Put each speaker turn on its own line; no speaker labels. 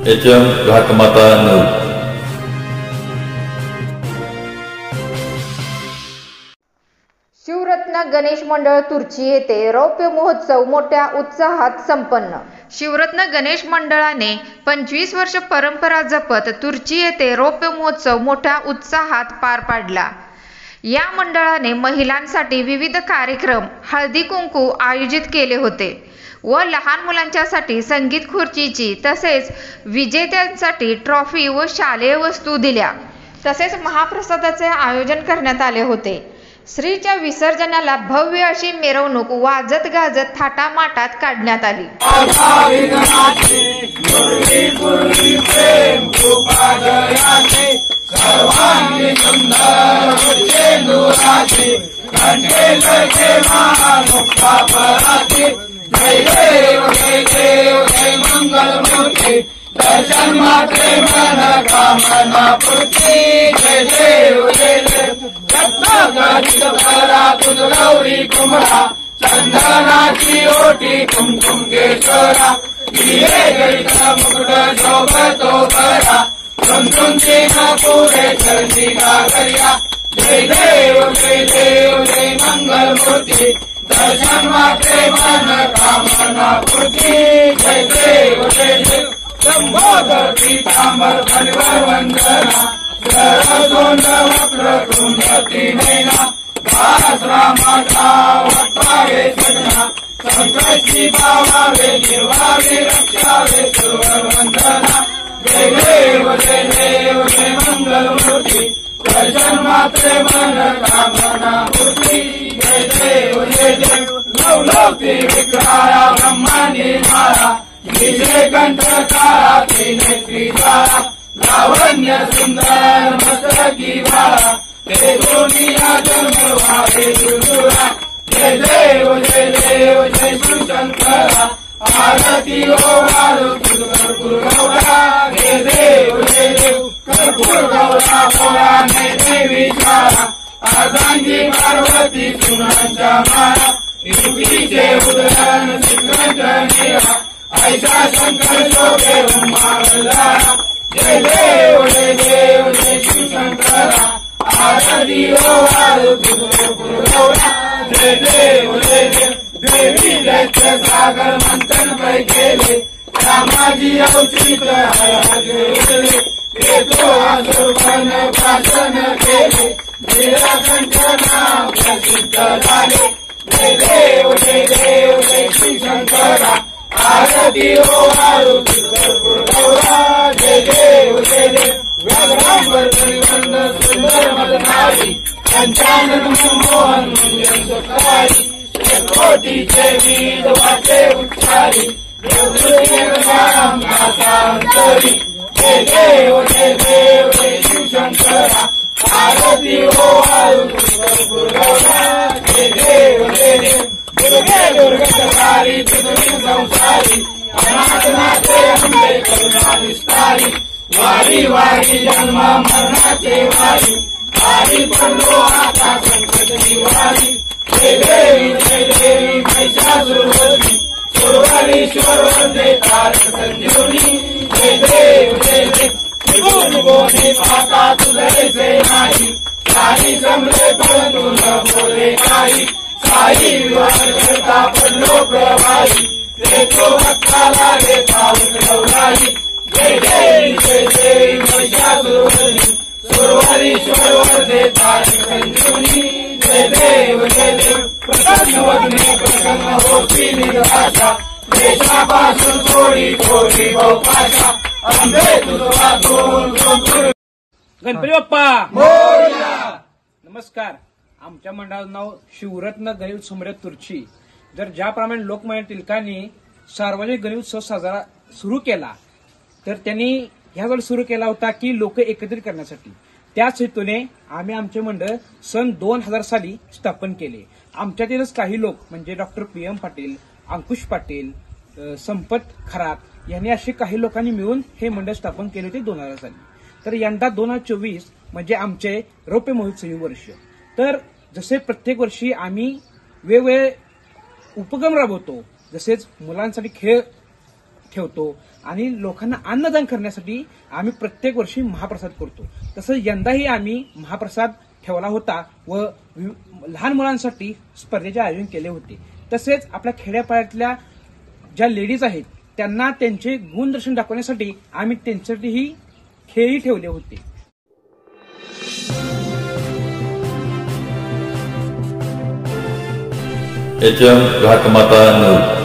HM घाटमाता news.
Shivratna Ganesh मंडळ तुर्ची येथे रौप्य महोत्सव मोठ्या उत्साहात संपन्न। शिवरत्न गणेश मंडळाने 25 वर्ष परंपरा जपत तुर्ची येथे रौप्य महोत्सव मोठ्या उत्साहात पार पाडला। या मंडळाने महिलांसाठी विविध कार्यक्रम, हळदी कुंकू आयोजित केले होते व लहान मुलांच्यासाठी संगीत खुर्चीची तसेच विजेत्यांसाठी ट्रॉफी व शालेय वस्तू दिल्या। तसेच महाप्रसादाचे आयोजन करण्यात आले होते। श्रीच्या विसर्जनाला भव्य अशी मिरवणूक वाजत गाजत थाटामाटात काढण्यात आली।
दर्शन मात्रे मन कामना पूर्ती, जय देव जय देव। रत्नागरित भरा तुझ गौरी कुमरा, चंदनाची ओटी कुमकुम केशरा, हिरे गळीत मुकुट शोभतो बरा, झुंझुंची न पुरे चरणी गागरिया। जय देव जय देव जय मंगल मूर्ती, दर्शन मात्रे मन कामना पूर्ती, जय देव जय देव। संबोधर पीतांबर परिवार वंदना, जरदोंड वक्र कुंडती नैना, दास रामाचा वक्तावे सजना, संकटी पावावे निर्वावे रक्षावे सुर वंदना। जय देव जय मंगल मूर्ती, दर्शन मात्रे मन कामना पूर्ती, जय देव जय देव। लौलौकी विग्रहाया ब्रह्मांडी मारा, विजय कंठ काळा नेत्री तारा, लावण्य सुंदर मस्तकी बाळा, ते दोनिया जन्म व्हावे दुर्गुणा। जय देव जय शिवशंकरा, आरती ओ वाळू कर्पूर गौरा। जय देव कर्पूर गौरा पोळा देवी शाळा, अर्धांगी पार्वती सुनांच्या माळा, युगीचे उदयन श्रीकंठ ऐसा शंकर शोभे उमावला। जय देव जय शिवशंकरा, आरती ओ वाळू कर्पूर गौरा। जय देव देवी दैत्य सागर मंथन पै केले, रामाजी अवचित हरले, येतो आसुरपण प्राशन केले, नीलकंठ नाम प्रसिद्ध झाले। जय देव जय शिवशंकरा, आरती ओ वाळू कर्पूर गौरा। जय देव व्याघ्रांबर परिवंद सुंदर मदनारी, पंचानन मनमोहन मंजन सुखारी, कोटीचे वीज वाटे उच्चारी, देवनाम दासांतरी। जय देव जय शिवशंकरा, आरती ओ वाळू कर्पूर गौरा। जय देव दुर्गे दुर्गतकारी तुझी संसारी, अनाथनाथे अंबे करुणा विस्तारी, वारी वारी जन्म मरणाचे वारी, वारी पडलो आता संकट निवारी। जय देवी महिषासुरवधी, सुरवरीश्वर वंदे तारक संजीवनी। जय देव त्रिभुवनी पाहता तुझे नाही, काही जमले परंतु न बोले काही, साई विवाह करता पडलो प्रवाही, देखो भक्ताला देता उतरवलाई। जय देवी महिषासुरवधी, सुरवरीश्वर वंदे तारक संजीवनी। जय देव प्रसन्न वदने प्रसन्न होती निराशा, देशापासून थोडी थोडी बहुपाशा, अंबे तुझा दोन
गणपती बाप्पा मोरया। नमस्कार, आमच्या मंडळाचं नाव शिवरत्न गणेश समृद्ध तुर्ची। जर ज्याप्रमाणे लोकमान्य टिळकांनी सार्वजनिक गणेशोत्सव साजरा सुरू केला, तर त्यांनी ह्यावेळी सुरू केला होता की लोक एकत्रित करण्यासाठी। त्याच हेतूने आम्ही आमचे मंडळ सन 2000 साली स्थापन केले। आमच्यातीलच काही लोक म्हणजे डॉक्टर PM पाटील, अंकुश पाटील, संपत खरात यांनी असे काही लोकांनी मिळून हे मंडळ स्थापन केले होते 2000 साली। तर यंदा 2024 म्हणजे आमचे रौप्य महोत्सवी वर्ष। तर जसे प्रत्येक वर्षी आम्ही वेगवेगळे उपक्रम राबवतो, जसेच मुलांसाठी खेळ ठेवतो आणि लोकांना अन्नदान करण्यासाठी आम्ही प्रत्येक वर्षी महाप्रसाद करतो. तसं यंदाही आम्ही महाप्रसाद ठेवला होता व लहान मुलांसाठी स्पर्धेचे आयोजन केले होते. तसेच आपल्या खेड्यापाड्यातल्या ज्या लेडीज आहेत त्यांना त्यांचे गुणदर्शन दाखवण्यासाठी आम्ही त्यांच्यासाठीही खेळही ठेवले होते.
HM घाटमाता news.